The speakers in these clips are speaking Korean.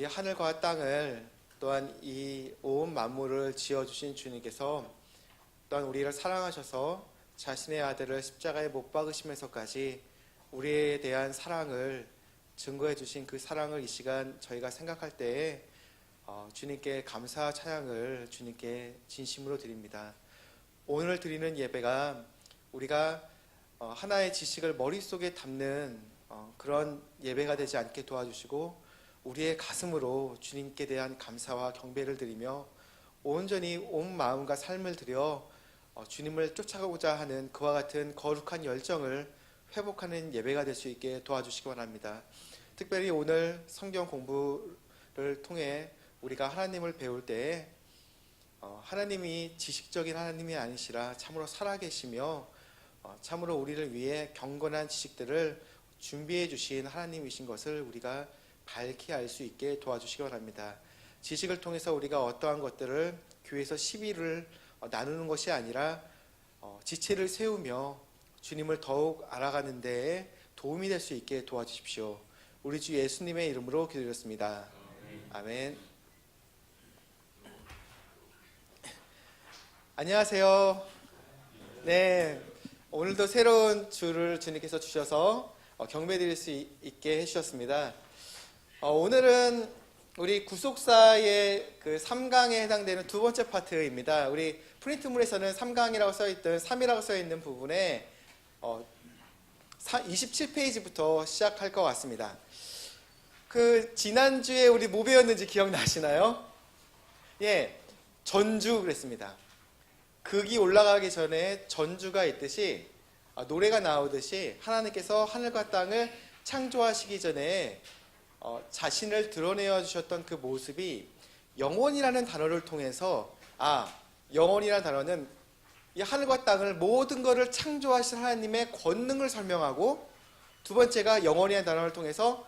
하늘과 땅을 또한 이 온 만물을 지어주신 주님께서 또한 우리를 사랑하셔서 자신의 아들을 십자가에 못 박으시면서까지 우리에 대한 사랑을 증거해 주신 그 사랑을 이 시간 저희가 생각할 때에 주님께 감사 찬양을 주님께 진심으로 드립니다. 오늘 드리는 예배가 우리가 하나의 지식을 머릿속에 담는 그런 예배가 되지 않게 도와주시고 우리의 가슴으로 주님께 대한 감사와 경배를 드리며 온전히 온 마음과 삶을 들여 주님을 쫓아가고자 하는 그와 같은 거룩한 열정을 회복하는 예배가 될 수 있게 도와주시기 바랍니다. 특별히 오늘 성경 공부를 통해 우리가 하나님을 배울 때에 하나님이 지식적인 하나님이 아니시라 참으로 살아계시며 참으로 우리를 위해 경건한 지식들을 준비해 주신 하나님이신 것을 우리가 밝히 알 수 있게 도와주시기 바랍니다. 지식을 통해서 우리가 어떠한 것들을 교회에서 시비를 나누는 것이 아니라 지체를 세우며 주님을 더욱 알아가는 데에 도움이 될 수 있게 도와주십시오. 우리 주 예수님의 이름으로 기도드렸습니다. 아멘. 안녕하세요. 네, 오늘도 새로운 주를 주님께서 주셔서 경배드릴 수 있게 해주셨습니다. 오늘은 우리 구속사의 그 3강에 해당되는 두 번째 파트입니다. 우리 프린트물에서는 3강이라고 써있던 3이라고 써있는 부분에 27페이지부터 시작할 것 같습니다. 그 지난주에 우리 뭐 배웠는지 기억나시나요? 예, 전주 그랬습니다. 극이 올라가기 전에 전주가 있듯이 노래가 나오듯이 하나님께서 하늘과 땅을 창조하시기 전에 자신을 드러내어 주셨던 그 모습이 영원이라는 단어를 통해서 영원이라는 단어는 이 하늘과 땅을 모든 것을 창조하신 하나님의 권능을 설명하고, 두 번째가 영원이라는 단어를 통해서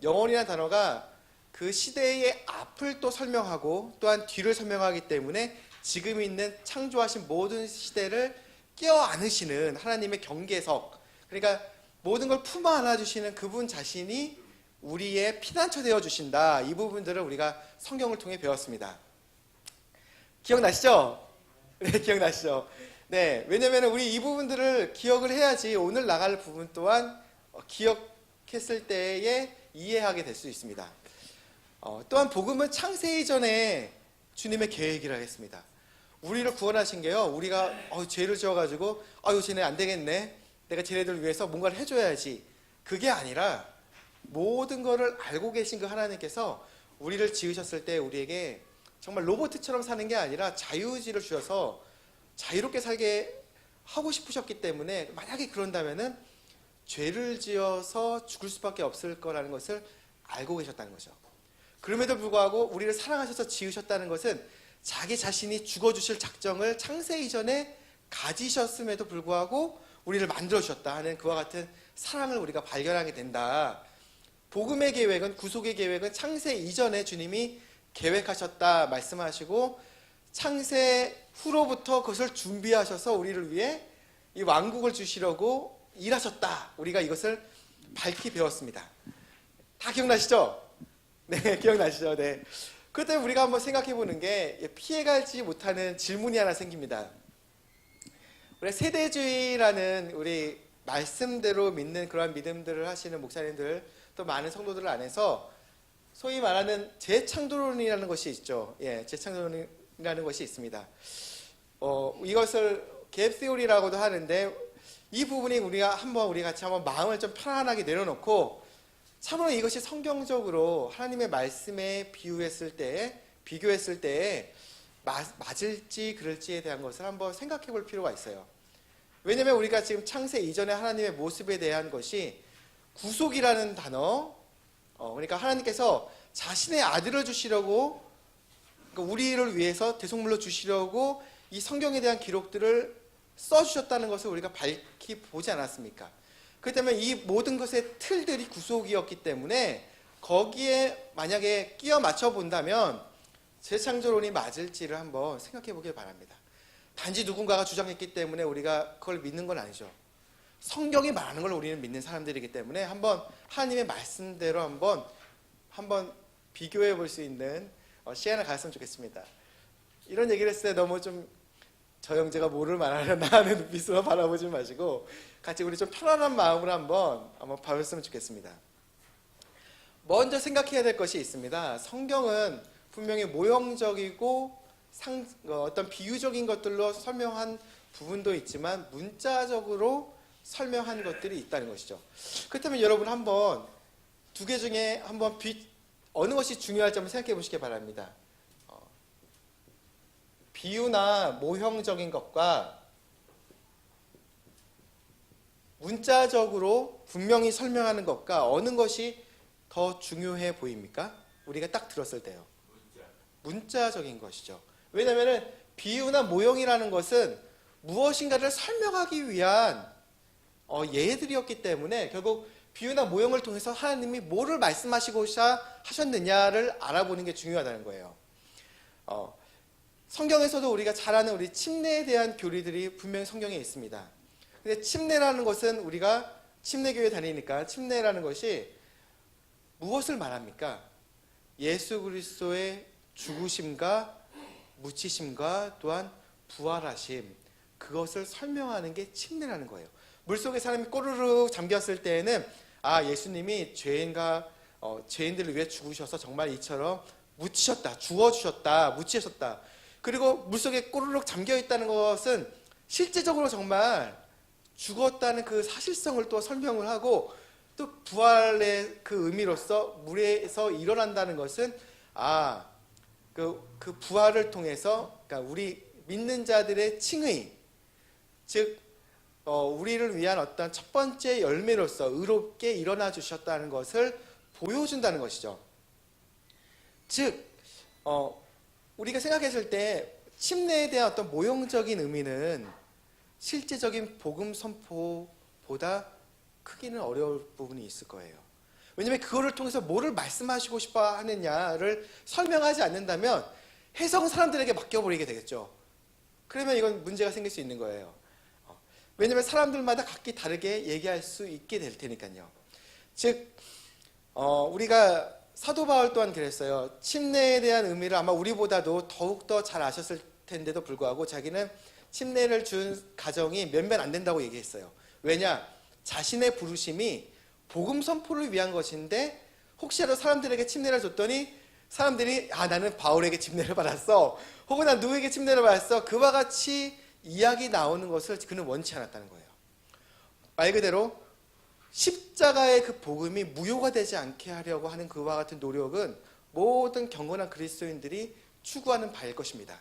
영원이라는 단어가 그 시대의 앞을 또 설명하고 또한 뒤를 설명하기 때문에 지금 있는 창조하신 모든 시대를 껴안으시는 하나님의 경계석, 그러니까 모든 걸 품어 안아주시는 그분 자신이 우리의 피난처 되어 주신다. 이 부분들을 우리가 성경을 통해 배웠습니다. 기억나시죠? 네, 기억나시죠? 네, 왜냐면 우리 이 부분들을 기억을 해야지 오늘 나갈 부분 또한 기억했을 때에 이해하게 될 수 있습니다. 또한 복음은 창세 이전에 주님의 계획이라 했습니다. 우리를 구원하신 게요, 우리가 죄를 지어가지고 쟤네 안 되겠네, 내가 쟤네들을 위해서 뭔가를 해줘야지, 그게 아니라 모든 것을 알고 계신 그 하나님께서 우리를 지으셨을 때 우리에게 정말 로봇처럼 사는 게 아니라 자유의지를 주셔서 자유롭게 살게 하고 싶으셨기 때문에, 만약에 그런다면은 죄를 지어서 죽을 수밖에 없을 거라는 것을 알고 계셨다는 거죠. 그럼에도 불구하고 우리를 사랑하셔서 지으셨다는 것은 자기 자신이 죽어주실 작정을 창세 이전에 가지셨음에도 불구하고 우리를 만들어주셨다 하는 그와 같은 사랑을 우리가 발견하게 된다. 복음의 계획은, 구속의 계획은 창세 이전에 주님이 계획하셨다 말씀하시고, 창세 후로부터 그것을 준비하셔서 우리를 위해 이 왕국을 주시려고 일하셨다. 우리가 이것을 밝히 배웠습니다. 다 기억나시죠? 네, 기억나시죠? 네. 그것 때문에 우리가 한번 생각해 보는 게, 피해가지 못하는 질문이 하나 생깁니다. 우리 세대주의라는 우리 말씀대로 믿는 그러한 믿음들을 하시는 목사님들, 또 많은 성도들 안에서 소위 말하는 재창조론이라는 것이 있죠. 예, 재창조론이라는 것이 있습니다. 이것을 갭 세오리라고도 하는데, 이 부분이 우리 같이 한번 마음을 좀 편안하게 내려놓고 참으로 이것이 성경적으로 하나님의 말씀에 비교했을 때 맞을지 그럴지에 대한 것을 한번 생각해 볼 필요가 있어요. 왜냐하면 우리가 지금 창세 이전의 하나님의 모습에 대한 것이 구속이라는 단어, 그러니까 하나님께서 자신의 아들을 주시려고, 그러니까 우리를 위해서 대속물로 주시려고 이 성경에 대한 기록들을 써주셨다는 것을 우리가 밝히 보지 않았습니까? 그렇기 때문에 이 모든 것의 틀들이 구속이었기 때문에 거기에 만약에 끼워 맞춰 본다면 재창조론이 맞을지를 한번 생각해 보길 바랍니다. 단지 누군가가 주장했기 때문에 우리가 그걸 믿는 건 아니죠. 성경이 말하는 걸 우리는 믿는 사람들이기 때문에 한번 하나님의 말씀대로 한번 비교해 볼 수 있는 시간을 가졌으면 좋겠습니다. 이런 얘기를 했을 때 너무 좀 저 형제가 뭐를 말하려나 하는 눈빛으로 바라보지 마시고 같이 우리 좀 편안한 마음으로 한번 봐봤으면 좋겠습니다. 먼저 생각해야 될 것이 있습니다. 성경은 분명히 모형적이고 어떤 비유적인 것들로 설명한 부분도 있지만 문자적으로 설명한 것들이 있다는 것이죠. 그렇다면 여러분 한번 두 개 중에 한번 어느 것이 중요할지 한번 생각해 보시기 바랍니다. 비유나 모형적인 것과 문자적으로 분명히 설명하는 것과 어느 것이 더 중요해 보입니까? 우리가 딱 들었을 때요. 문자적인 것이죠. 왜냐하면 비유나 모형이라는 것은 무엇인가를 설명하기 위한 예들이었기 때문에 결국 비유나 모형을 통해서 하나님이 뭐를 말씀하시고자 하셨느냐를 알아보는 게 중요하다는 거예요. 성경에서도 우리가 잘 아는 우리 침례에 대한 교리들이 분명히 성경에 있습니다. 근데 침례라는 것은 우리가 침례교회 다니니까 침례라는 것이 무엇을 말합니까? 예수 그리스도의 죽으심과 묻히심과 또한 부활하심, 그것을 설명하는 게 침례라는 거예요. 물속에 사람이 꼬르륵 잠겼을 때에는 예수님이 죄인들을 위해 죽으셔서 정말 이처럼 묻히셨다, 죽어주셨다, 묻히셨다. 그리고 물속에 꼬르륵 잠겨있다는 것은 실제적으로 정말 죽었다는 그 사실성을 또 설명을 하고 또 부활의 그 의미로서 물에서 일어난다는 것은 그 부활을 통해서 그러니까 우리 믿는 자들의 칭의, 즉 우리를 위한 어떤 첫 번째 열매로서 의롭게 일어나 주셨다는 것을 보여준다는 것이죠. 즉 우리가 생각했을 때 침례에 대한 어떤 모형적인 의미는 실제적인 복음 선포보다 크기는 어려울 부분이 있을 거예요. 왜냐하면 그거를 통해서 뭐를 말씀하시고 싶어 하느냐를 설명하지 않는다면 해석은 사람들에게 맡겨버리게 되겠죠. 그러면 이건 문제가 생길 수 있는 거예요. 왜냐하면 사람들마다 각기 다르게 얘기할 수 있게 될 테니까요. 즉 우리가 사도 바울 또한 그랬어요. 침례에 대한 의미를 아마 우리보다도 더욱더 잘 아셨을 텐데도 불구하고 자기는 침례를 준 가정이 몇몇 안 된다고 얘기했어요. 왜냐? 자신의 부르심이 복음 선포를 위한 것인데 혹시라도 사람들에게 침례를 줬더니 사람들이 나는 바울에게 침례를 받았어, 혹은 난 누구에게 침례를 받았어, 그와 같이 이야기 나오는 것을 그는 원치 않았다는 거예요. 말 그대로 십자가의 그 복음이 무효가 되지 않게 하려고 하는 그와 같은 노력은 모든 경건한 그리스도인들이 추구하는 바일 것입니다.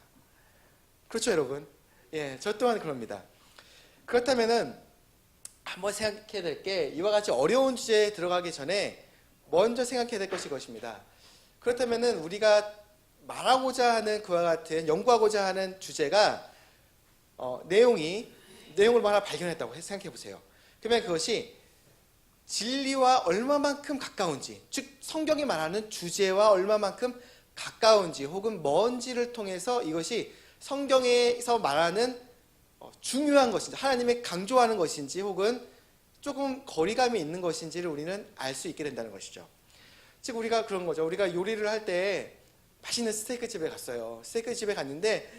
그렇죠, 여러분? 예, 저 또한 그럽니다. 그렇다면은 한번 생각해야 될 게 이와 같이 어려운 주제에 들어가기 전에 먼저 생각해야 될 것이 이것입니다. 그렇다면은 우리가 말하고자 하는 그와 같은 연구하고자 하는 주제가 내용을 하나 발견했다고 생각해 보세요. 그러면 그것이 진리와 얼마만큼 가까운지, 즉 성경이 말하는 주제와 얼마만큼 가까운지 혹은 먼지를 통해서 이것이 성경에서 말하는 중요한 것인지, 하나님의 강조하는 것인지 혹은 조금 거리감이 있는 것인지를 우리는 알 수 있게 된다는 것이죠. 즉 우리가 그런 거죠. 우리가 요리를 할 때 맛있는 스테이크 집에 갔어요. 스테이크 집에 갔는데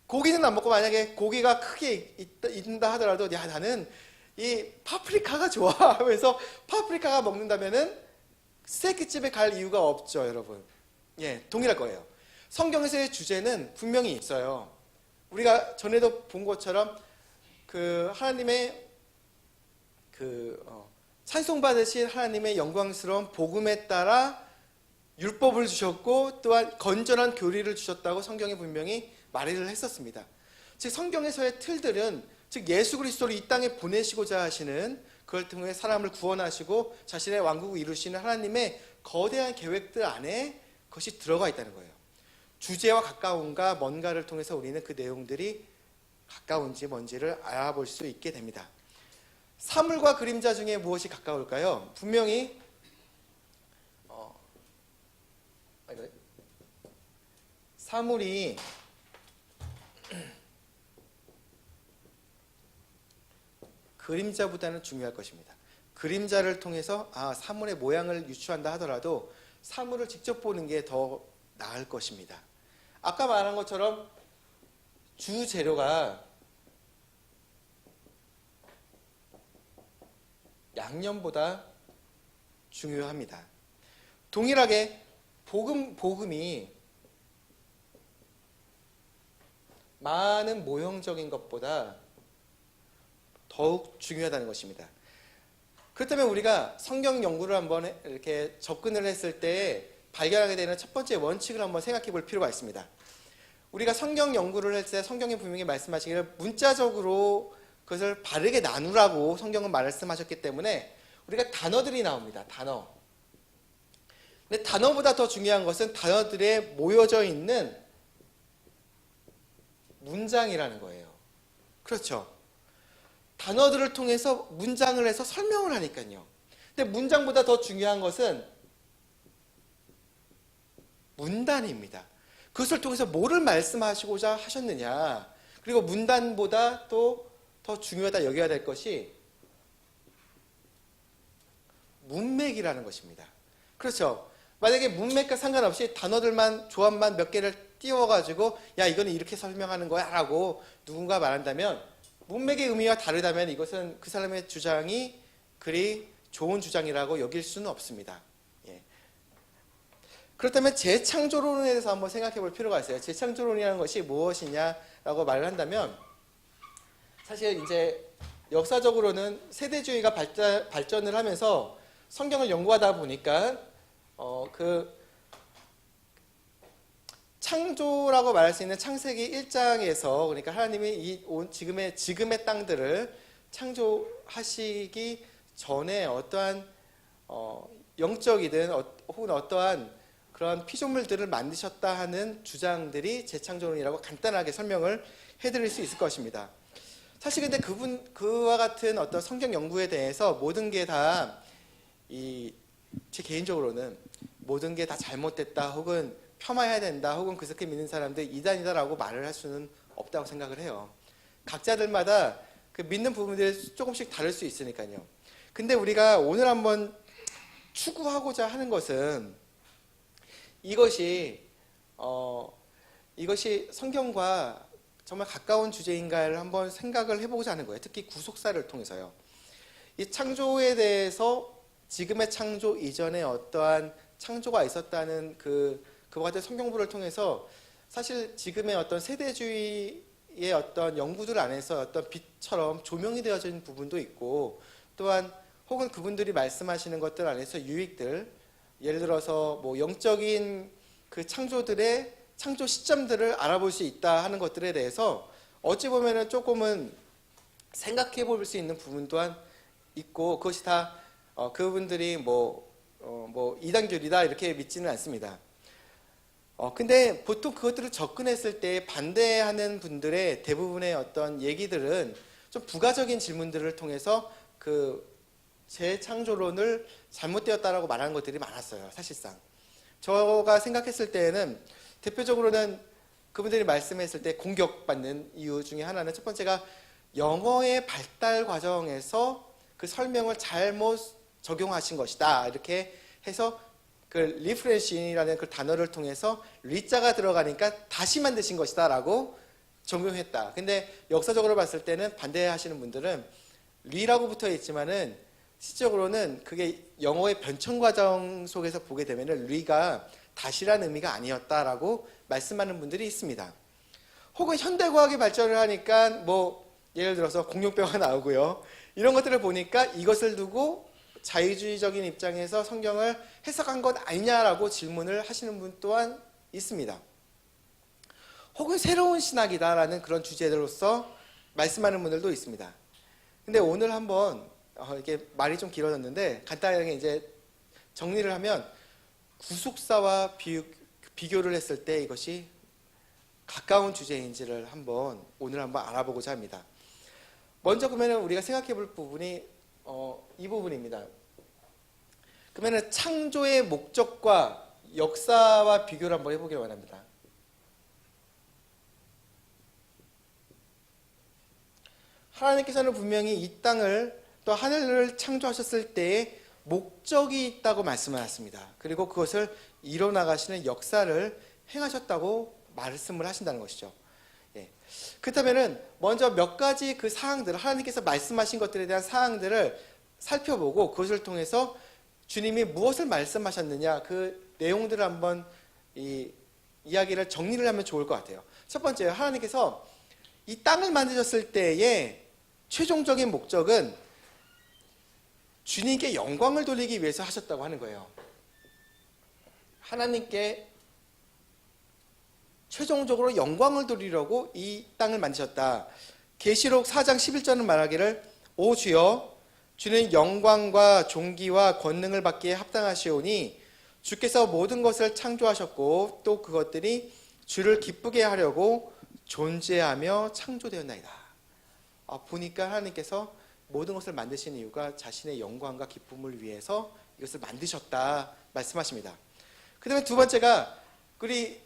고기는 안 먹고 만약에 고기가 크게 있다 하더라도 나는 이 파프리카가 좋아 하면서 파프리카가 먹는다면은 스테이크 집에 갈 이유가 없죠, 여러분. 예, 동일할 거예요. 성경에서의 주제는 분명히 있어요. 우리가 전에도 본 것처럼 그 하나님의 찬송받으신 하나님의 영광스러운 복음에 따라 율법을 주셨고 또한 건전한 교리를 주셨다고 성경에 분명히 말을 했었습니다. 즉 성경에서의 틀들은 즉 예수 그리스도를 이 땅에 보내시고자 하시는, 그걸 통해 사람을 구원하시고 자신의 왕국을 이루시는 하나님의 거대한 계획들 안에 그것이 들어가 있다는 거예요. 주제와 가까움과 뭔가를 통해서 우리는 그 내용들이 가까운지 뭔지를 알아볼 수 있게 됩니다. 사물과 그림자 중에 무엇이 가까울까요? 분명히 사물이 그림자보다는 중요할 것입니다. 그림자를 통해서 사물의 모양을 유추한다 하더라도 사물을 직접 보는 게 더 나을 것입니다. 아까 말한 것처럼 주 재료가 양념보다 중요합니다. 동일하게 복음이 많은 모형적인 것보다 더욱 중요하다는 것입니다. 그렇다면 우리가 성경 연구를 한번 이렇게 접근을 했을 때 발견하게 되는 첫 번째 원칙을 한번 생각해 볼 필요가 있습니다. 우리가 성경 연구를 할 때 성경이 분명히 말씀하시기를 문자적으로 그것을 바르게 나누라고 성경은 말씀하셨기 때문에 우리가 단어들이 나옵니다. 단어. 근데 단어보다 더 중요한 것은 단어들에 모여져 있는 문장이라는 거예요. 그렇죠. 단어들을 통해서 문장을 해서 설명을 하니까요. 근데 문장보다 더 중요한 것은 문단입니다. 그것을 통해서 뭐를 말씀하시고자 하셨느냐. 그리고 문단보다 또 더 중요하다 여겨야 될 것이 문맥이라는 것입니다. 그렇죠. 만약에 문맥과 상관없이 단어들만 조합만 몇 개를 띄워가지고 야 이거는 이렇게 설명하는 거야 라고 누군가 말한다면 문맥의 의미와 다르다면 이것은 그 사람의 주장이 그리 좋은 주장이라고 여길 수는 없습니다. 예. 그렇다면 재창조론에 대해서 한번 생각해 볼 필요가 있어요. 재창조론이라는 것이 무엇이냐라고 말을 한다면 사실 이제 역사적으로는 세대주의가 발전을 하면서 성경을 연구하다 보니까 그 창조라고 말할 수 있는 창세기 1장에서 그러니까 하나님이 이 지금의 땅들을 창조하시기 전에 어떠한 영적이든 혹은 어떠한 그런 피조물들을 만드셨다 하는 주장들이 재창조론이라고 간단하게 설명을 해드릴 수 있을 것입니다. 사실 근데 그와 같은 어떤 성경 연구에 대해서 모든 게 다 제 개인적으로는 모든 게 다 잘못됐다 혹은 폄하해야 된다 혹은 그렇게 믿는 사람들 이단이다라고 말을 할 수는 없다고 생각을 해요. 각자들마다 그 믿는 부분들이 조금씩 다를 수 있으니까요. 근데 우리가 오늘 한번 추구하고자 하는 것은 이것이 성경과 정말 가까운 주제인가를 한번 생각을 해보고자 하는 거예요. 특히 구속사를 통해서요. 이 창조에 대해서 지금의 창조 이전에 어떠한 창조가 있었다는 그와 같은 성경부를 통해서 사실 지금의 어떤 세대주의의 어떤 연구들 안에서 어떤 빛처럼 조명이 되어진 부분도 있고 또한 혹은 그분들이 말씀하시는 것들 안에서 유익들 예를 들어서 뭐 영적인 그 창조들의 창조 시점들을 알아볼 수 있다 하는 것들에 대해서 어찌 보면은 조금은 생각해 볼 수 있는 부분 또한 있고 그것이 다 그분들이 뭐 이단교리다 이렇게 믿지는 않습니다. 근데 보통 그것들을 접근했을 때 반대하는 분들의 대부분의 어떤 얘기들은 좀 부가적인 질문들을 통해서 그 재창조론을 잘못되었다라고 말하는 것들이 많았어요. 사실상 제가 생각했을 때에는 대표적으로는 그분들이 말씀했을 때 공격받는 이유 중에 하나는 첫 번째가 영어의 발달 과정에서 그 설명을 잘못 적용하신 것이다. 이렇게 해서 그 리프레싱이라는 그 단어를 통해서 리자가 들어가니까 다시 만드신 것이다 라고 적용했다. 근데 역사적으로 봤을 때는 반대하시는 분들은 리라고 붙어 있지만은 실질적으로는 그게 영어의 변천 과정 속에서 보게 되면은 리가 다시라는 의미가 아니었다라고 말씀하는 분들이 있습니다. 혹은 현대과학이 발전을 하니까 뭐 예를 들어서 공룡뼈가 나오고요. 이런 것들을 보니까 이것을 두고 자유주의적인 입장에서 성경을 해석한 것 아니냐라고 질문을 하시는 분 또한 있습니다. 혹은 새로운 신학이다라는 그런 주제로서 말씀하는 분들도 있습니다. 근데 오늘 한번 이게 말이 좀 길어졌는데 간단하게 이제 정리를 하면 구속사와 비교를 했을 때 이것이 가까운 주제인지를 오늘 한번 알아보고자 합니다. 먼저 그러면 우리가 생각해 볼 부분이 이 부분입니다. 그러면 창조의 목적과 역사와 비교를 한번 해보길 원합니다. 하나님께서는 분명히 이 땅을 또 하늘을 창조하셨을 때에 목적이 있다고 말씀하셨습니다. 그리고 그것을 이뤄나가시는 역사를 행하셨다고 말씀을 하신다는 것이죠. 예. 그렇다면은 먼저 몇 가지 그 사항들, 하나님께서 말씀하신 것들에 대한 사항들을 살펴보고 그것을 통해서 주님이 무엇을 말씀하셨느냐 그 내용들을 한번 이야기를 정리를 하면 좋을 것 같아요. 첫 번째, 하나님께서 이 땅을 만드셨을 때의 최종적인 목적은 주님께 영광을 돌리기 위해서 하셨다고 하는 거예요. 하나님께 최종적으로 영광을 돌리려고 이 땅을 만드셨다. 계시록 4장 11절은 말하기를 오 주여 주는 영광과 존귀와 권능을 받기에 합당하시오니 주께서 모든 것을 창조하셨고 또 그것들이 주를 기쁘게 하려고 존재하며 창조되었나이다. 보니까 하나님께서 모든 것을 만드신 이유가 자신의 영광과 기쁨을 위해서 이것을 만드셨다 말씀하십니다. 그 다음에 두 번째가 우리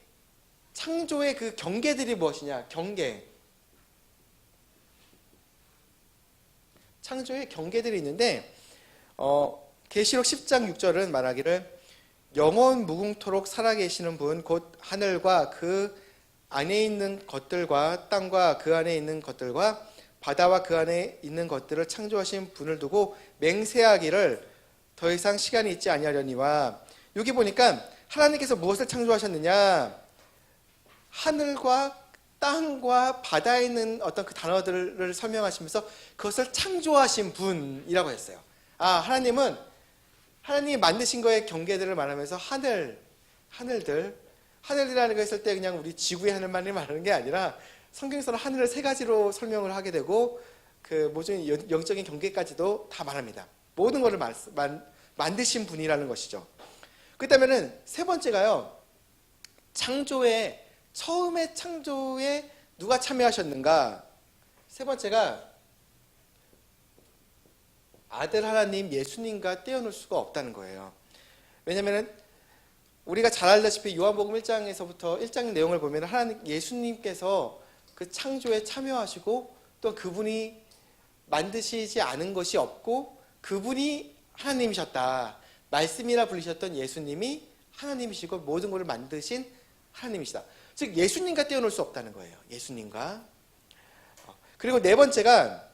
창조의 그 경계들이 무엇이냐. 경계. 창조의 경계들이 있는데 계시록 10장 6절은 말하기를 영원 무궁토록 살아계시는 분 곧 하늘과 그 안에 있는 것들과 땅과 그 안에 있는 것들과 바다와 그 안에 있는 것들을 창조하신 분을 두고 맹세하기를 더 이상 시간이 있지 아니하려니와. 여기 보니까 하나님께서 무엇을 창조하셨느냐. 하늘과 땅과 바다에 있는 어떤 그 단어들을 설명하시면서 그것을 창조하신 분이라고 했어요. 하나님은 하나님이 만드신 거의 경계들을 말하면서 하늘이라는 거 했을 때 그냥 우리 지구의 하늘만을 말하는 게 아니라 성경에서는 하늘을 세 가지로 설명을 하게 되고 그 모든 영적인 경계까지도 다 말합니다. 모든 것을 만드신 분이라는 것이죠. 그렇다면은 세 번째가요. 처음에 창조에 누가 참여하셨는가? 세 번째가 아들 하나님 예수님과 떼어놓을 수가 없다는 거예요. 왜냐하면 우리가 잘 알다시피 요한복음 1장에서부터 1장 내용을 보면 하나님 예수님께서 그 창조에 참여하시고 또 그분이 만드시지 않은 것이 없고 그분이 하나님이셨다. 말씀이라 불리셨던 예수님이 하나님이시고 모든 것을 만드신 하나님이시다. 즉 예수님과 떼어놓을 수 없다는 거예요. 예수님과. 그리고 네 번째가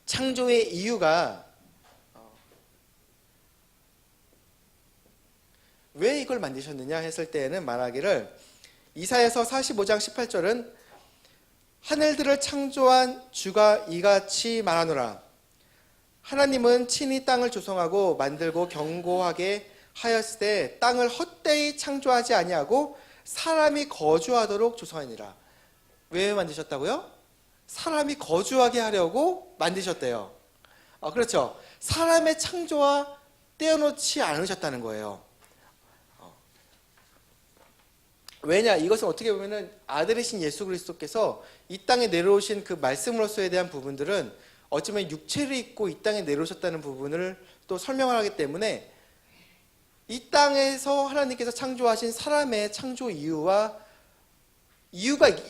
창조의 이유가 왜 이걸 만드셨느냐 했을 때에는 말하기를 이사야서 45장 18절은 하늘들을 창조한 주가 이같이 말하노라. 하나님은 친히 땅을 조성하고 만들고 견고하게 하였을 때 땅을 헛되이 창조하지 아니하고 사람이 거주하도록 조성하니라. 왜 만드셨다고요? 사람이 거주하게 하려고 만드셨대요. 그렇죠. 사람의 창조와 떼어놓지 않으셨다는 거예요. 왜냐? 이것은 어떻게 보면 아들이신 예수 그리스도께서 이 땅에 내려오신 그 말씀으로서에 대한 부분들은 어쩌면 육체를 입고 이 땅에 내려오셨다는 부분을 또 설명을 하기 때문에 이 땅에서 하나님께서 창조하신 사람의 창조 이유가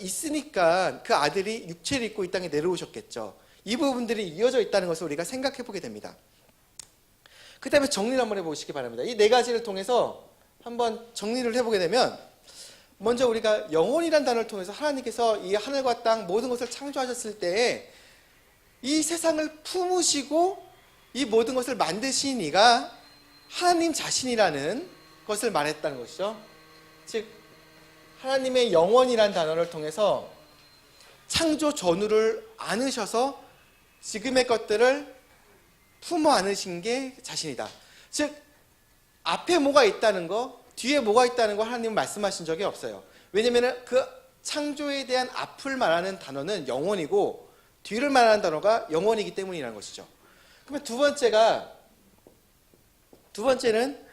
있으니까 그 아들이 육체를 입고 이 땅에 내려오셨겠죠. 이 부분들이 이어져 있다는 것을 우리가 생각해 보게 됩니다. 그 다음에 정리를 한번 해보시기 바랍니다. 이 네 가지를 통해서 한번 정리를 해보게 되면 먼저 우리가 영혼이란 단어를 통해서 하나님께서 이 하늘과 땅 모든 것을 창조하셨을 때에 이 세상을 품으시고 이 모든 것을 만드신 이가 하나님 자신이라는 것을 말했다는 것이죠. 즉 하나님의 영원이란 단어를 통해서 창조 전후를 안으셔서 지금의 것들을 품어 안으신 게 자신이다. 즉 앞에 뭐가 있다는 거, 뒤에 뭐가 있다는 거 하나님은 말씀하신 적이 없어요. 왜냐하면 그 창조에 대한 앞을 말하는 단어는 영원이고 뒤를 말하는 단어가 영원이기 때문이라는 것이죠. 그러면 두 번째는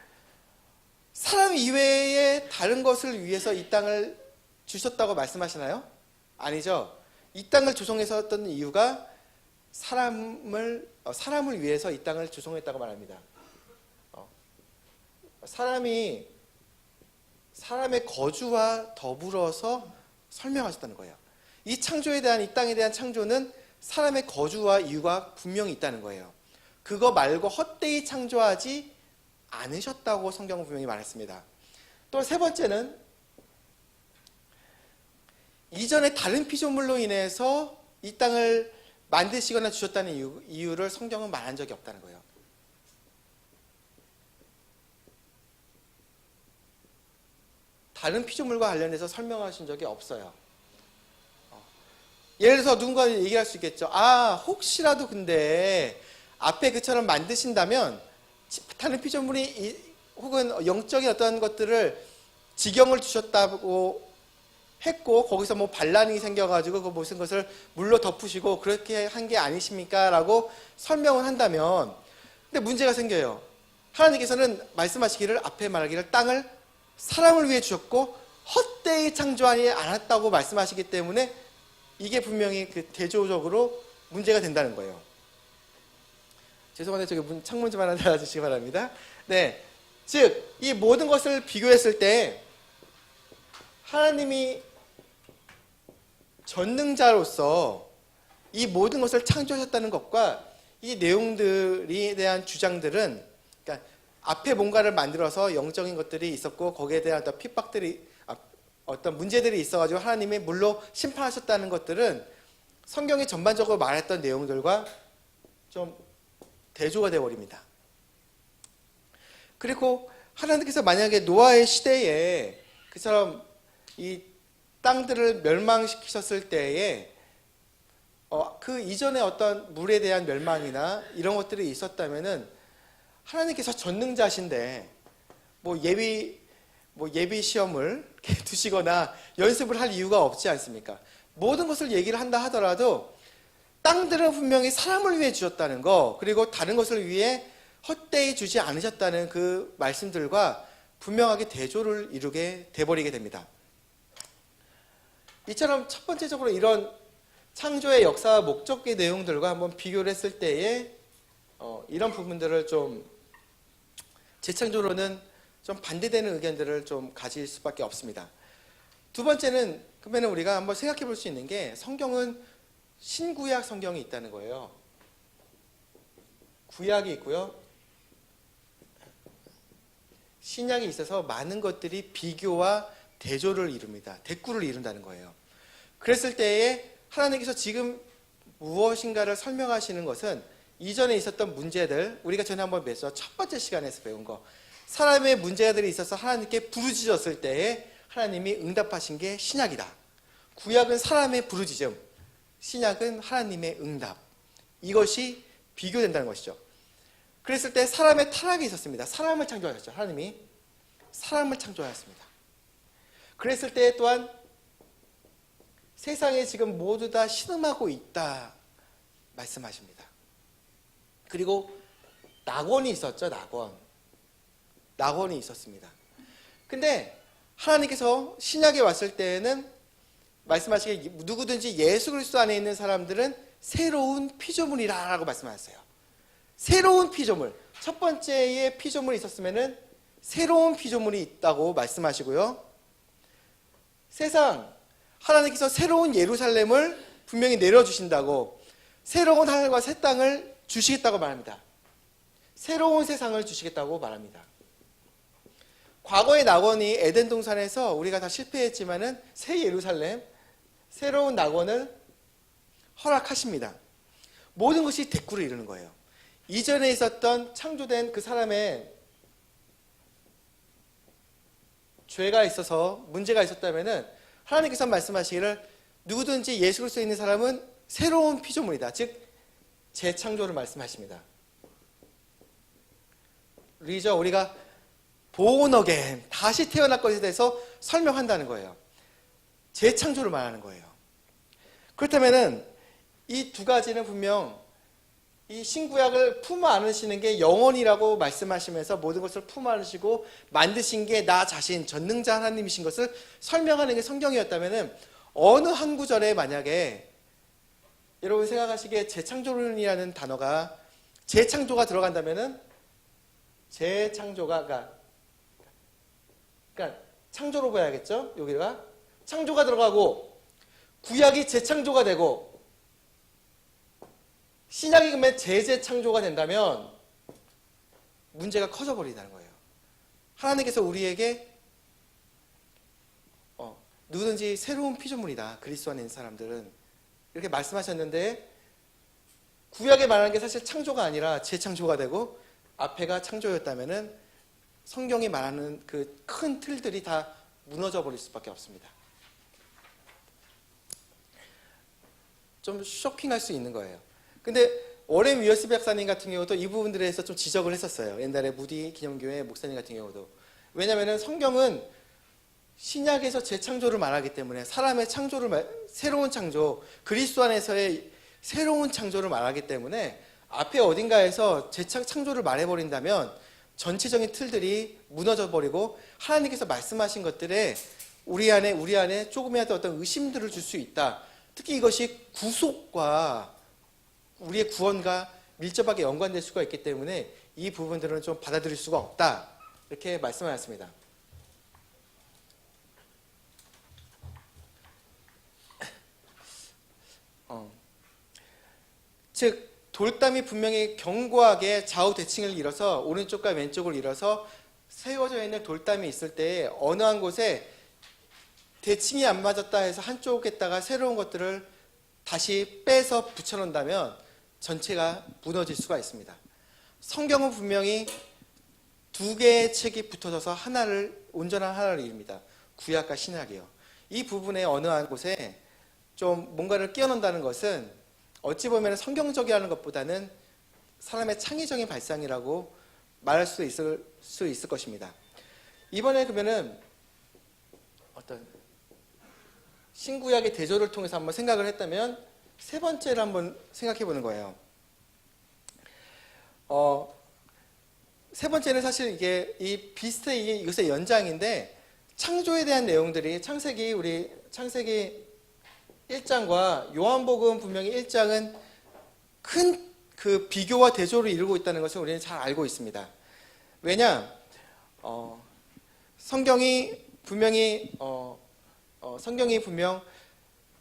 사람 이외의 다른 것을 위해서 이 땅을 주셨다고 말씀하시나요? 아니죠. 이 땅을 조성했었던 이유가 사람을 위해서 이 땅을 조성했다고 말합니다. 사람의 거주와 더불어서 설명하셨다는 거예요. 이 창조에 대한 이 땅에 대한 창조는 사람의 거주와 이유가 분명히 있다는 거예요. 그거 말고 헛되이 창조하지 않으셨다고 성경은 분명히 말했습니다. 또 세 번째는 이전에 다른 피조물로 인해서 이 땅을 만드시거나 주셨다는 이유를 성경은 말한 적이 없다는 거예요. 다른 피조물과 관련해서 설명하신 적이 없어요. 예를 들어서 누군가 얘기할 수 있겠죠. 혹시라도 근데 앞에 그처럼 만드신다면 다른 피조물이 혹은 영적인 어떤 것들을 지경을 주셨다고 했고 거기서 뭐 반란이 생겨가지고 그 무슨 것을 물로 덮으시고 그렇게 한 게 아니십니까? 라고 설명을 한다면 근데 문제가 생겨요. 하나님께서는 말씀하시기를 앞에 말하기를 땅을 사람을 위해 주셨고 헛되이 창조하지 않았다고 말씀하시기 때문에 이게 분명히 그 대조적으로 문제가 된다는 거예요. 죄송한데 저기 창문 좀 하나 닫아주시기 바랍니다. 네, 즉 이 모든 것을 비교했을 때 하나님이 전능자로서 이 모든 것을 창조하셨다는 것과 이 내용들에 대한 주장들은 그러니까 앞에 뭔가를 만들어서 영적인 것들이 있었고 거기에 대한 어떤 핍박들이 어떤 문제들이 있어가지고 하나님이 물로 심판하셨다는 것들은 성경이 전반적으로 말했던 내용들과 좀 대조가 되어버립니다. 그리고 하나님께서 만약에 노아의 시대에 그처럼 이 땅들을 멸망시키셨을 때에 그 이전에 어떤 물에 대한 멸망이나 이런 것들이 있었다면은 하나님께서 전능자신데 예비 시험을 이렇게 두시거나 연습을 할 이유가 없지 않습니까? 모든 것을 얘기를 한다 하더라도 땅들은 분명히 사람을 위해 주셨다는 거, 그리고 다른 것을 위해 헛되이 주지 않으셨다는 그 말씀들과 분명하게 대조를 이루게 돼버리게 됩니다. 이처럼 첫 번째적으로 이런 창조의 역사와 목적의 내용들과 한번 비교를 했을 때에 이런 부분들을 좀 재창조로는 좀 반대되는 의견들을 좀 가질 수밖에 없습니다. 두 번째는 그러면 우리가 한번 생각해 볼 수 있는 게 성경은 신구약 성경이 있다는 거예요. 구약이 있고요. 신약이 있어서 많은 것들이 비교와 대조를 이룹니다. 대꾸를 이룬다는 거예요. 그랬을 때에 하나님께서 지금 무엇인가를 설명하시는 것은 이전에 있었던 문제들, 우리가 전에 한번 뵀어 첫 번째 시간에서 배운 거, 사람의 문제들이 있어서 하나님께 부르짖었을 때에 하나님이 응답하신 게 신약이다. 구약은 사람의 부르짖음, 신약은 하나님의 응답. 이것이 비교된다는 것이죠. 그랬을 때 사람의 타락이 있었습니다. 사람을 창조하셨죠. 하나님이 사람을 창조하셨습니다. 그랬을 때 또한 세상에 지금 모두 다 신음하고 있다 말씀하십니다. 그리고 낙원이 있었죠. 낙원이 있었습니다. 근데 하나님께서 신약에 왔을 때에는 말씀하시기에 누구든지 예수 그리스도 안에 있는 사람들은 새로운 피조물이라고 말씀하셨어요. 새로운 피조물. 첫 번째의 피조물이 있었으면은 새로운 피조물이 있다고 말씀하시고요. 세상, 하나님께서 새로운 예루살렘을 분명히 내려주신다고, 새로운 하늘과 새 땅을 주시겠다고 말합니다. 새로운 세상을 주시겠다고 말합니다. 과거의 낙원이 에덴 동산에서 우리가 다 실패했지만은 새 예루살렘, 새로운 낙원을 허락하십니다. 모든 것이 대꾸를 이루는 거예요. 이전에 있었던 창조된 그 사람의 죄가 있어서 문제가 있었다면은 하나님께서 말씀하시기를 누구든지 예수 그리스도에 있는 사람은 새로운 피조물이다. 즉 재창조를 말씀하십니다. 리죠. 우리가 born again, 다시 태어날 것에 대해서 설명한다는 거예요. 재창조를 말하는 거예요. 그렇다면은 이 두 가지는 분명 이 신구약을 품어 안으시는 게 영원이라고 말씀하시면서 모든 것을 품어 안으시고 만드신 게 나 자신 전능자 하나님이신 것을 설명하는 게 성경이었다면은 어느 한 구절에 만약에 여러분 생각하시기에 재창조론이라는 단어가 재창조가 들어간다면은 재창조가 그러니까 창조로 봐야겠죠? 여기가 창조가 들어가고 구약이 재창조가 되고 신약이 그러면 재창조가 된다면 문제가 커져 버린다는 거예요. 하나님께서 우리에게 누구든지 새로운 피조물이다. 그리스도 안에 있는 사람들은 이렇게 말씀하셨는데 구약에 말하는 게 사실 창조가 아니라 재창조가 되고 앞에가 창조였다면은 성경이 말하는 그 큰 틀들이 다 무너져 버릴 수밖에 없습니다. 좀 쇼킹할 수 있는 거예요. 근데 워렌 위어스 박사님 같은 경우도 이 부분들에 대해서 좀 지적을 했었어요. 옛날에 무디 기념교회 목사님 같은 경우도. 왜냐하면 성경은 신약에서 재창조를 말하기 때문에 사람의 창조를 새로운 창조, 그리스도 안에서의 새로운 창조를 말하기 때문에 앞에 어딘가에서 재창조를 말해버린다면 전체적인 틀들이 무너져 버리고 하나님께서 말씀하신 것들에 우리 안에 조금이라도 어떤 의심들을 줄 수 있다. 특히 이것이 구속과 우리의 구원과 밀접하게 연관될 수가 있기 때문에 이 부분들은 좀 받아들일 수가 없다. 이렇게 말씀하셨습니다. 즉 돌담이 분명히 견고하게 좌우 대칭을 이뤄서 오른쪽과 왼쪽을 이뤄서 세워져 있는 돌담이 있을 때 어느 한 곳에 대칭이 안 맞았다 해서 한쪽에다가 새로운 것들을 다시 빼서 붙여놓는다면 전체가 무너질 수가 있습니다. 성경은 분명히 두 개의 책이 붙어져서 온전한 하나를 이룹니다. 구약과 신약이요. 이 부분에 어느 한 곳에 좀 뭔가를 끼워넣는다는 것은 어찌 보면 성경적이라는 것보다는 사람의 창의적인 발상이라고 말할 수 있을 것입니다. 이번에 그러면은 어떤 신구약의 대조를 통해서 한번 생각을 했다면 세 번째를 한번 생각해 보는 거예요. 세 번째는 사실 이게 비슷해 이것의 연장인데 창조에 대한 내용들이 창세기 1장과 요한복음 분명히 1장은 큰 그 비교와 대조를 이루고 있다는 것을 우리는 잘 알고 있습니다. 왜냐? 성경이 분명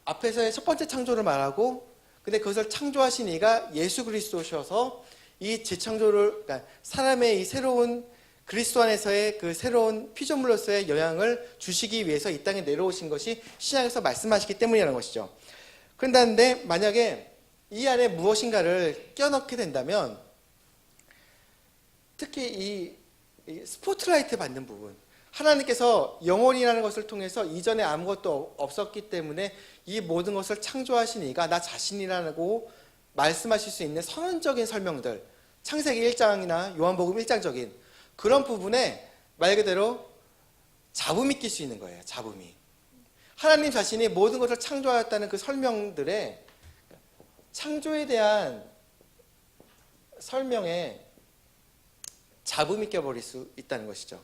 앞에서의 첫 번째 창조를 말하고 근데 그것을 창조하신 이가 예수 그리스도셔서 이 재창조를 그러니까 사람의 이 새로운 그리스도 안에서의 그 새로운 피조물로서의 영향을 주시기 위해서 이 땅에 내려오신 것이 신약에서 말씀하시기 때문이라는 것이죠. 그런데 만약에 이 안에 무엇인가를 껴넣게 된다면 특히 이 스포트라이트 받는 부분 하나님께서 영혼이라는 것을 통해서 이전에 아무것도 없었기 때문에 이 모든 것을 창조하신 이가 나 자신이라고 말씀하실 수 있는 선언적인 설명들 창세기 1장이나 요한복음 1장적인 그런 부분에 말 그대로 잡음이 낄 수 있는 거예요. 잡음이. 하나님 자신이 모든 것을 창조하였다는 그 설명들에 창조에 대한 설명에 잡음이 껴버릴 수 있다는 것이죠.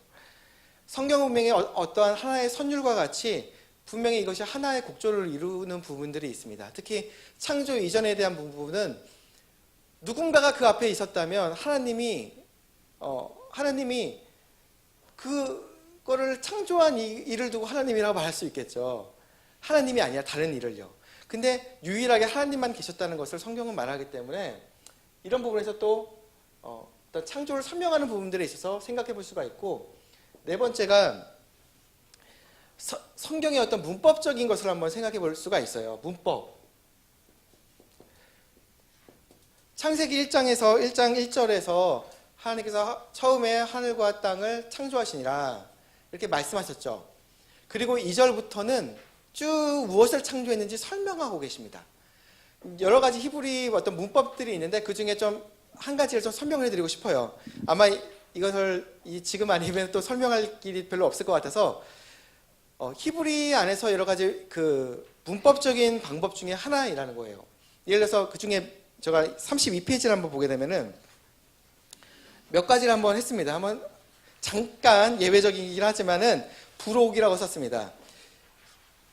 성경은 분명히 어떠한 하나의 선율과 같이 분명히 이것이 하나의 곡조를 이루는 부분들이 있습니다. 특히 창조 이전에 대한 부분은 누군가가 그 앞에 있었다면 하나님이 그거를 창조한 일을 두고 하나님이라고 말할 수 있겠죠. 하나님이 아니라 다른 일을요. 근데 유일하게 하나님만 계셨다는 것을 성경은 말하기 때문에 이런 부분에서 또 어떤 창조를 설명하는 부분들에 있어서 생각해 볼 수가 있고 네 번째가 성경의 어떤 문법적인 것을 한번 생각해 볼 수가 있어요. 문법. 창세기 1장에서 1장 1절에서 하나님께서 처음에 하늘과 땅을 창조하시니라 이렇게 말씀하셨죠. 그리고 2절부터는 쭉 무엇을 창조했는지 설명하고 계십니다. 여러 가지 히브리 어떤 문법들이 있는데 그 중에 좀 한 가지를 좀 설명을 해드리고 싶어요. 아마 이것을 지금 아니면 또 설명할 길이 별로 없을 것 같아서 히브리 안에서 여러 가지 그 문법적인 방법 중에 하나이라는 거예요. 예를 들어서 그 중에 제가 32페이지를 한번 보게 되면은 몇 가지를 한번 했습니다. 한번 잠깐 예외적이긴 하지만은 부록이라고 썼습니다.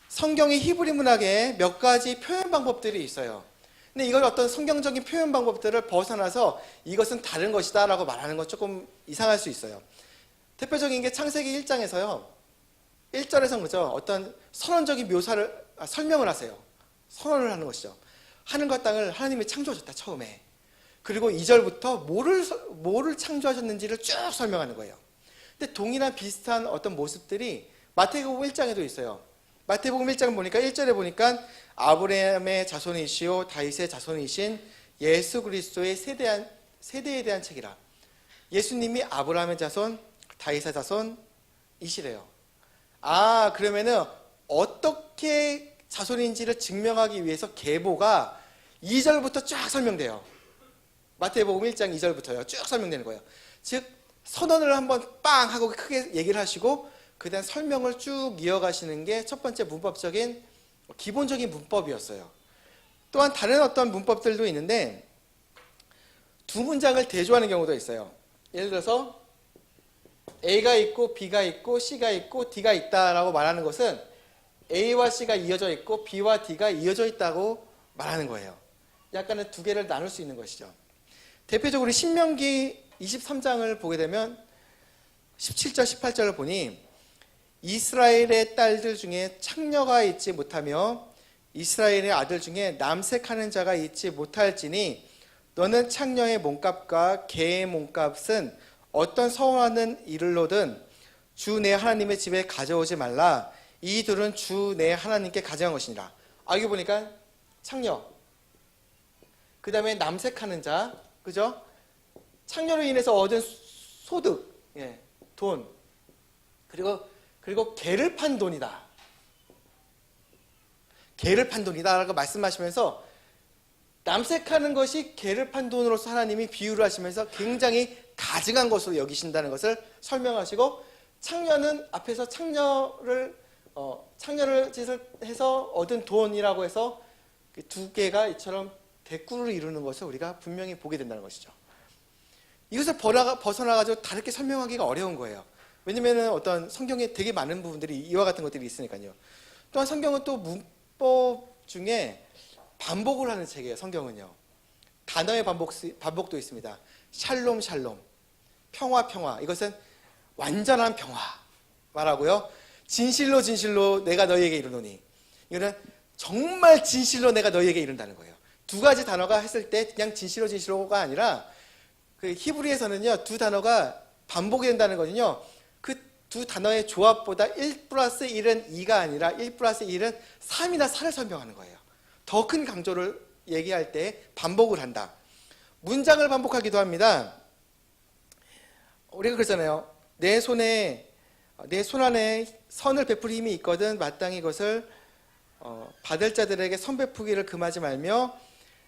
성경의 히브리 문학에 몇 가지 표현 방법들이 있어요. 근데 이걸 어떤 성경적인 표현 방법들을 벗어나서 이것은 다른 것이다 라고 말하는 건 조금 이상할 수 있어요. 대표적인 게 창세기 1장에서요. 1절에서는 그죠. 어떤 선언적인 설명을 하세요. 선언을 하는 것이죠. 하늘과 땅을 하나님이 창조하셨다 처음에. 그리고 2절부터 뭐를 창조하셨는지를 쭉 설명하는 거예요. 근데 동일한 비슷한 어떤 모습들이 마태복음 1장에도 있어요. 마태복음 1장 보니까 1절에 보니까 아브라함의 자손이시오 다윗의 자손이신 예수 그리스도의 세대에 대한 책이라. 예수님이 아브라함의 자손, 다윗의 자손이시래요. 그러면은 어떻게 자손인지를 증명하기 위해서 계보가 2절부터 쫙 설명돼요. 마태복음 1장 2절부터요. 쭉 설명되는 거예요. 즉 선언을 한번 빵 하고 크게 얘기를 하시고 그 다음 설명을 쭉 이어가시는 게 첫 번째 문법적인 기본적인 문법이었어요. 또한 다른 어떤 문법들도 있는데 두 문장을 대조하는 경우도 있어요. 예를 들어서 A가 있고 B가 있고 C가 있고 D가 있다라고 말하는 것은 A와 C가 이어져 있고 B와 D가 이어져 있다고 말하는 거예요. 약간은 두 개를 나눌 수 있는 것이죠. 대표적으로 신명기 23장을 보게 되면 17절 18절을 보니 이스라엘의 딸들 중에 창녀가 있지 못하며 이스라엘의 아들 중에 남색하는 자가 있지 못할지니 너는 창녀의 몸값과 개의 몸값은 어떤 서원하는 일로든 주 내 하나님의 집에 가져오지 말라. 이 둘은 주 내 하나님께 가져간 것이니라. 여기 보니까 창녀, 그 다음에 남색하는 자, 그죠? 창녀로 인해서 얻은 소득, 돈, 그리고 개를 판 돈이다. 개를 판 돈이다라고 말씀하시면서 남색하는 것이 개를 판 돈으로서 하나님이 비유를 하시면서 굉장히 가증한 것으로 여기신다는 것을 설명하시고, 창녀는 앞에서 창녀를 짓을 해서 얻은 돈이라고 해서 두 개가 이처럼 대꾸를 이루는 것을 우리가 분명히 보게 된다는 것이죠. 이것을 벗어나가지고 다르게 설명하기가 어려운 거예요. 왜냐면 어떤 성경에 되게 많은 부분들이 이와 같은 것들이 있으니까요. 또한 성경은 또 문법 중에 반복을 하는 책이에요. 성경은요. 단어의 반복도 있습니다. 샬롬 샬롬, 평화 평화. 이것은 완전한 평화 말하고요. 진실로 진실로 내가 너희에게 이르노니. 이거는 정말 진실로 내가 너희에게 이른다는 거예요. 두 가지 단어가 했을 때 그냥 진실로 진실로가 아니라 그 히브리에서는요, 두 단어가 반복이 된다는 거는요, 그 두 단어의 조합보다 1 플러스 1은 2가 아니라 1 플러스 1은 3이나 4를 설명하는 거예요. 더 큰 강조를 얘기할 때 반복을 한다. 문장을 반복하기도 합니다. 우리가 그러잖아요. 내 손 안에 선을 베풀 힘이 있거든 마땅히 그것을 받을 자들에게 선 베푸기를 금하지 말며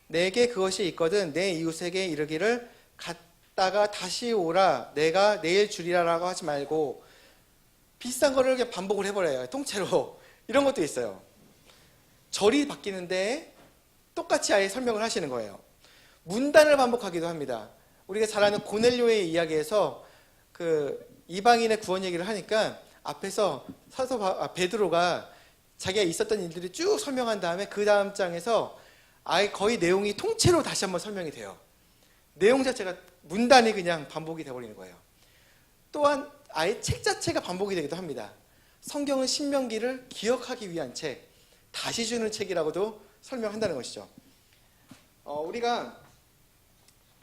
내게 그것이 있거든 내 이웃에게 이르기를 갔다가 다시 오라 내가 내일 주리라라고 하지 말고, 비슷한 거를 그냥 반복을 해버려요. 통째로. 이런 것도 있어요. 절이 바뀌는데 똑같이 아예 설명을 하시는 거예요. 문단을 반복하기도 합니다. 우리가 잘 아는 고넬료의 이야기에서 그 이방인의 구원 얘기를 하니까 앞에서 베드로가 자기가 있었던 일들이 쭉 설명한 다음에 그 다음 장에서 아예 거의 내용이 통째로 다시 한번 설명이 돼요. 내용 자체가 문단이 그냥 반복이 되어버리는 거예요. 또한 아예 책 자체가 반복이 되기도 합니다. 성경은 신명기를 기억하기 위한 책, 다시 주는 책이라고도 설명한다는 것이죠. 우리가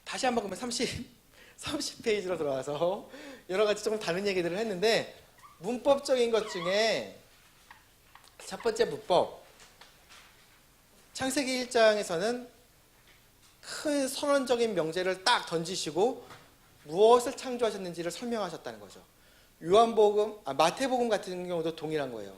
다시 한번 보면 30페이지로 돌아와서 여러 가지 조금 다른 얘기들을 했는데, 문법적인 것 중에 첫 번째 문법, 창세기 1장에서는 큰 선언적인 명제를 딱 던지시고 무엇을 창조하셨는지를 설명하셨다는 거죠. 마태복음 같은 경우도 동일한 거예요.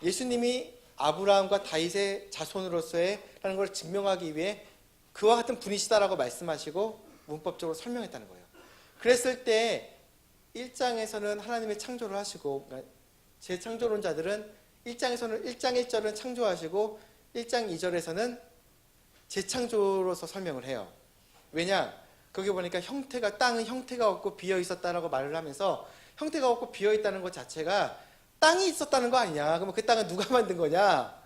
예수님이 아브라함과 다윗의 자손으로서의 라는 걸 증명하기 위해 그와 같은 분이시다라고 말씀하시고 문법적으로 설명했다는 거예요. 그랬을 때 1장에서는 하나님의 창조를 하시고, 그러니까 재창조론자들은 1장 1절은 창조하시고 1장 2절에서는 재창조로서 설명을 해요. 왜냐? 거기 보니까 땅은 형태가 없고 비어 있었다라고 말을 하면서, 형태가 없고 비어 있다는 것 자체가 땅이 있었다는 거 아니냐? 그러면 그 땅은 누가 만든 거냐?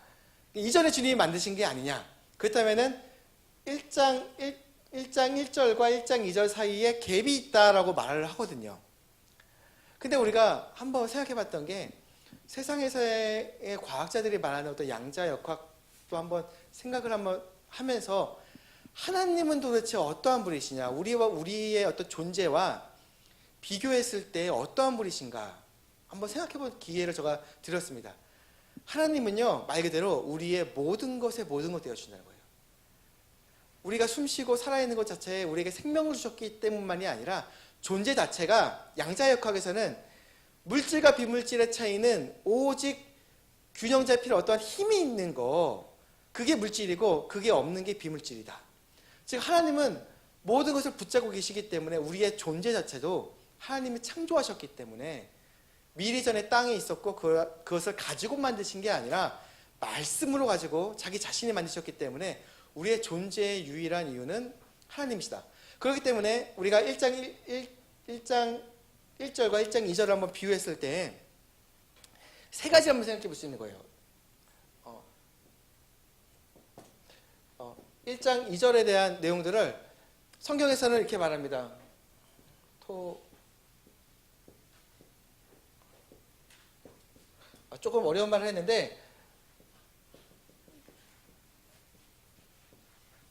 이전에 주님이 만드신 게 아니냐? 그렇다면은 1장 1절과 1장 2절 사이에 갭이 있다라고 말을 하거든요. 근데 우리가 한번 생각해 봤던 게, 세상에서의 과학자들이 말하는 어떤 양자역학도 한번 생각을 한번 하면서 하나님은 도대체 어떠한 분이시냐? 우리와 우리의 어떤 존재와 비교했을 때 어떠한 분이신가? 한번 생각해 볼 기회를 제가 드렸습니다. 하나님은요, 말 그대로 우리의 모든 것에 모든 것 되어주신다는 거예요. 우리가 숨쉬고 살아있는 것 자체에 우리에게 생명을 주셨기 때문만이 아니라 존재 자체가 양자역학에서는 물질과 비물질의 차이는 오직 균형 잡힐 어떠한 힘이 있는 거, 그게 물질이고 그게 없는 게 비물질이다. 즉 하나님은 모든 것을 붙잡고 계시기 때문에 우리의 존재 자체도 하나님이 창조하셨기 때문에 미리 전에 땅에 있었고 그것을 가지고 만드신 게 아니라 말씀으로 가지고 자기 자신이 만드셨기 때문에 우리의 존재의 유일한 이유는 하나님이시다. 그렇기 때문에 우리가 1장 1절과 1장 2절을 한번 비유했을 때 세 가지 한번 생각해 볼 수 있는 거예요. 1장 2절에 대한 내용들을 성경에서는 이렇게 말합니다. 조금 어려운 말을 했는데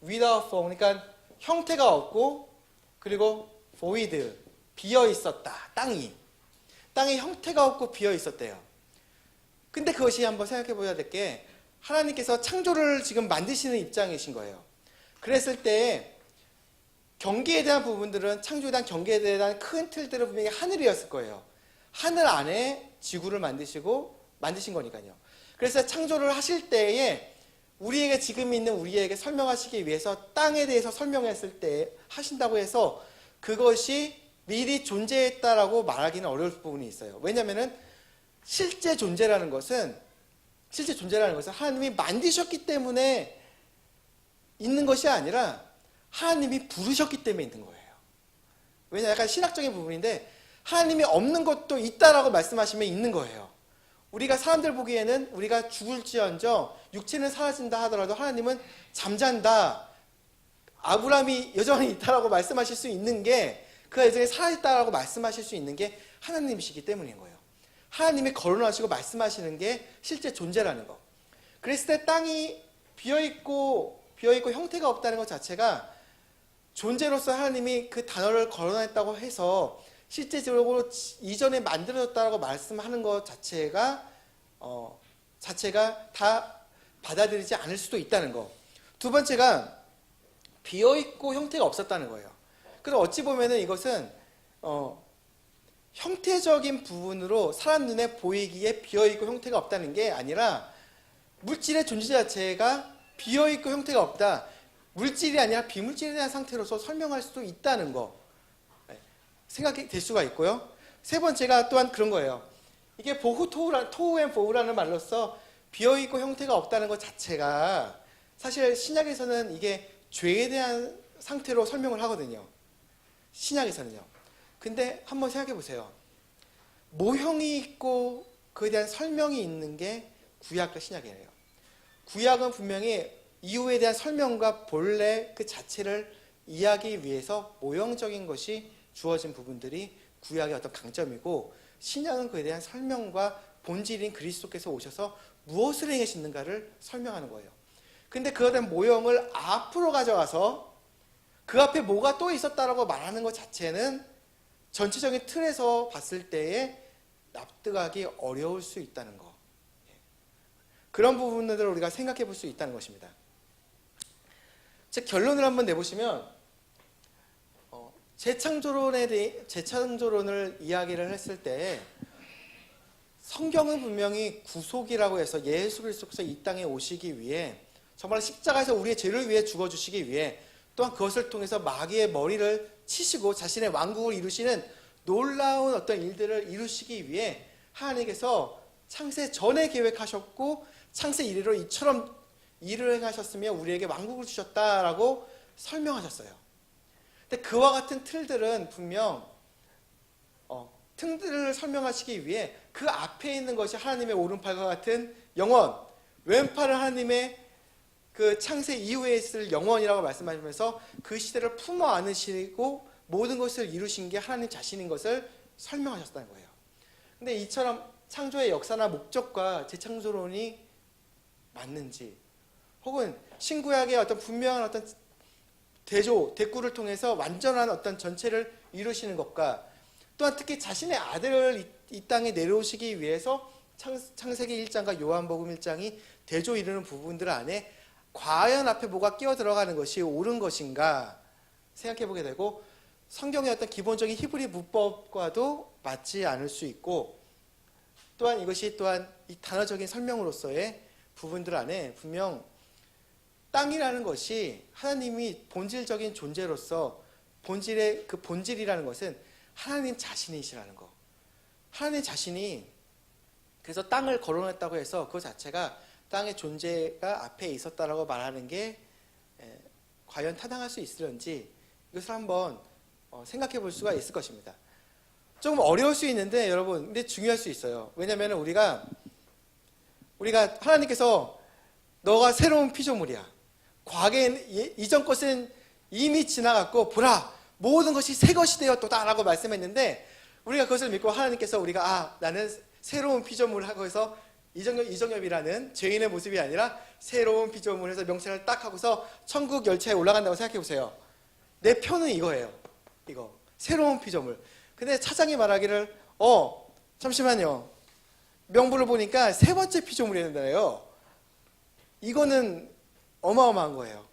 without form, 그러니까 형태가 없고 그리고 void, 비어 있었다. 땅이 형태가 없고 비어 있었대요. 근데 그것이 한번 생각해 보셔야 될 게 하나님께서 창조를 지금 만드시는 입장이신 거예요. 그랬을 때 경계에 대한 부분들은 창조에 대한 경계에 대한 큰 틀들은 분명히 하늘이었을 거예요. 하늘 안에 지구를 만드신 거니까요. 그래서 창조를 하실 때에 우리에게 지금 있는 우리에게 설명하시기 위해서 땅에 대해서 설명했을 때 하신다고 해서 그것이 미리 존재했다라고 말하기는 어려울 부분이 있어요. 왜냐하면 실제 존재라는 것은 하나님이 만드셨기 때문에 있는 것이 아니라 하나님이 부르셨기 때문에 있는 거예요. 왜냐, 약간 신학적인 부분인데 하나님이 없는 것도 있다라고 말씀하시면 있는 거예요. 우리가 사람들 보기에는 우리가 죽을지언정 육체는 사라진다 하더라도 하나님은 잠잔다, 아브라함이 여전히 있다라고 말씀하실 수 있는 게, 그가 여전히 살아있다라고 말씀하실 수 있는 게 하나님이시기 때문인 거예요. 하나님이 거론하시고 말씀하시는 게 실제 존재라는 거. 그랬을 때 땅이 비어있고 형태가 없다는 것 자체가 존재로서 하나님이 그 단어를 거론했다고 해서 실제적으로 이전에 만들어졌다고 말씀하는 것 자체가 다 받아들이지 않을 수도 있다는 거. 두 번째가 비어있고 형태가 없었다는 거예요. 그래서 어찌 보면은 이것은 형태적인 부분으로 사람 눈에 보이기에 비어있고 형태가 없다는 게 아니라 물질의 존재 자체가 비어있고 형태가 없다, 물질이 아니라 비물질에 대한 상태로서 설명할 수도 있다는 거 생각이 될 수가 있고요. 세 번째가 또한 그런 거예요. 이게 토우앤보우라는 말로써 비어있고 형태가 없다는 것 자체가 사실 신약에서는 이게 죄에 대한 상태로 설명을 하거든요. 신약에서는요. 근데 한번 생각해 보세요. 모형이 있고 그에 대한 설명이 있는 게 구약과 신약이에요. 구약은 분명히 이후에 대한 설명과 본래 그 자체를 이해하기 위해서 모형적인 것이 주어진 부분들이 구약의 어떤 강점이고, 신약은 그에 대한 설명과 본질인 그리스도께서 오셔서 무엇을 행하시는가를 설명하는 거예요. 근데 그에 대한 모형을 앞으로 가져가서 그 앞에 뭐가 또 있었다라고 말하는 것 자체는 전체적인 틀에서 봤을 때에 납득하기 어려울 수 있다는 거. 그런 부분들을 우리가 생각해 볼 수 있다는 것입니다. 즉 결론을 한번 내보시면 재창조론을 이야기를 했을 때 성경은 분명히 구속이라고 해서 예수 그리스도께서 이 땅에 오시기 위해 정말 십자가에서 우리의 죄를 위해 죽어주시기 위해, 또한 그것을 통해서 마귀의 머리를 치시고 자신의 왕국을 이루시는 놀라운 어떤 일들을 이루시기 위해 하나님께서 창세 전에 계획하셨고 창세 이래로 이처럼 일을 행하셨으며 우리에게 왕국을 주셨다라고 설명하셨어요. 근데 그와 같은 틀들은 분명 틀들을 설명하시기 위해 그 앞에 있는 것이 하나님의 오른팔과 같은 영원, 왼팔은 하나님의 그 창세 이후에 있을 영원이라고 말씀하시면서 그 시대를 품어 안으시고 모든 것을 이루신 게 하나님 자신인 것을 설명하셨다는 거예요. 근데 이처럼 창조의 역사나 목적과 재창조론이 맞는지, 혹은 신구약의 어떤 분명한 어떤 대구를 통해서 완전한 어떤 전체를 이루시는 것과 또한 특히 자신의 아들을 이 땅에 내려오시기 위해서 창세기 1장과 요한복음 1장이 대조 이루는 부분들 안에 과연 앞에 뭐가 끼어 들어가는 것이 옳은 것인가 생각해 보게 되고, 성경의 어떤 기본적인 히브리 문법과도 맞지 않을 수 있고, 또한 이것이 또한 이 단어적인 설명으로서의 부분들 안에 분명 땅이라는 것이 하나님이 본질적인 존재로서 본질의 그 본질이라는 것은 하나님 자신이시라는 거. 하나님 자신이 그래서 땅을 거론했다고 해서 그 자체가 땅의 존재가 앞에 있었다라고 말하는 게 과연 타당할 수 있을런지 이것을 한번 생각해 볼 수가 있을 것입니다. 조금 어려울 수 있는데 여러분, 근데 중요할 수 있어요. 왜냐하면 우리가 하나님께서 너가 새로운 피조물이야. 과거에 이전 것은 이미 지나갔고 보라 모든 것이 새 것이 되었도다라고 말씀했는데, 우리가 그것을 믿고 하나님께서 우리가 나는 새로운 피조물을 하고 해서 이정엽이라는 죄인의 모습이 아니라 새로운 피조물을 해서 명찰을 딱 하고서 천국 열차에 올라간다고 생각해 보세요. 내 표는 이거예요. 이거 새로운 피조물. 근데 차장이 말하기를 잠시만요. 명부를 보니까 세 번째 피조물이란다요. 이거는 어마어마한 거예요.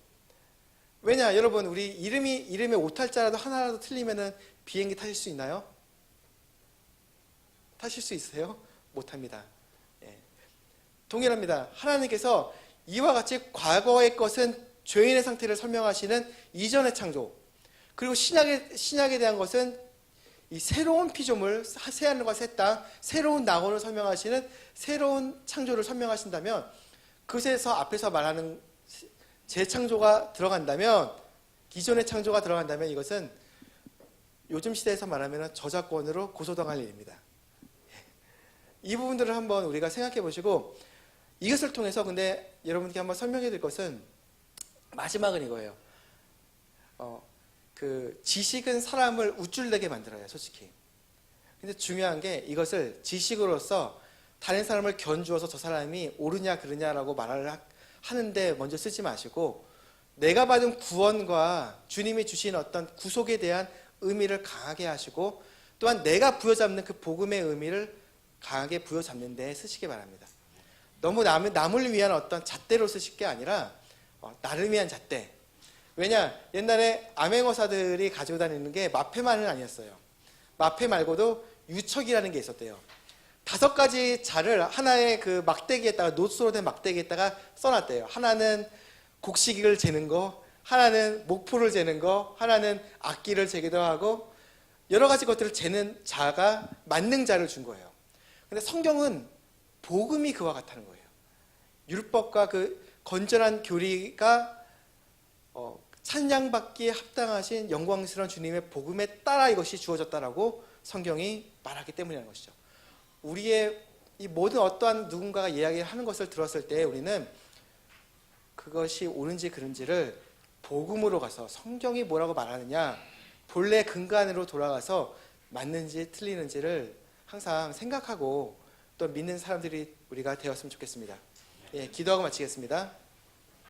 왜냐, 여러분, 우리 이름의 오탈자라도 하나라도 틀리면은 비행기 타실 수 있나요? 타실 수 있으세요? 못합니다. 동일합니다. 하나님께서 이와 같이 과거의 것은 죄인의 상태를 설명하시는 이전의 창조, 그리고 신약에 대한 것은 이 새로운 피조물, 새하늘과 새 땅, 새로운 낙원을 설명하시는 새로운 창조를 설명하신다면, 그것에서 앞에서 말하는 재창조가 들어간다면, 기존의 창조가 들어간다면 이것은 요즘 시대에서 말하면 저작권으로 고소당할 일입니다. 이 부분들을 한번 우리가 생각해 보시고, 이것을 통해서 근데 여러분께 한번 설명해 드릴 것은 마지막은 이거예요. 그 지식은 사람을 우쭐내게 만들어요, 솔직히. 근데 중요한 게 이것을 지식으로서 다른 사람을 견주어서 저 사람이 옳으냐 그르냐라고 말을 하는데 먼저 쓰지 마시고, 내가 받은 구원과 주님이 주신 어떤 구속에 대한 의미를 강하게 하시고, 또한 내가 부여잡는 그 복음의 의미를 강하게 부여잡는 데 쓰시기 바랍니다. 너무 남을 위한 어떤 잣대로 쓰실 게 아니라 나를 위한 잣대. 왜냐, 옛날에 암행어사들이 가지고 다니는 게 마패만은 아니었어요. 마패 말고도 유척이라는 게 있었대요. 5가지 자를 하나의 그 막대기에다가, 노트로 된 막대기에다가 써놨대요. 하나는 곡식을 재는 거, 하나는 목포를 재는 거, 하나는 악기를 재기도 하고, 여러 가지 것들을 재는 자가 만능자를 준 거예요. 근데 성경은 복음이 그와 같다는 거예요. 율법과 그 건전한 교리가 찬양받기에 합당하신 영광스러운 주님의 복음에 따라 이것이 주어졌다라고 성경이 말하기 때문이라는 것이죠. 우리의 이 모든 어떠한 누군가가 이야기하는 것을 들었을 때 우리는 그것이 옳은지 그른지를 복음으로 가서 성경이 뭐라고 말하느냐, 본래 근간으로 돌아가서 맞는지 틀리는지를 항상 생각하고 또 믿는 사람들이 우리가 되었으면 좋겠습니다. 기도하고 마치겠습니다.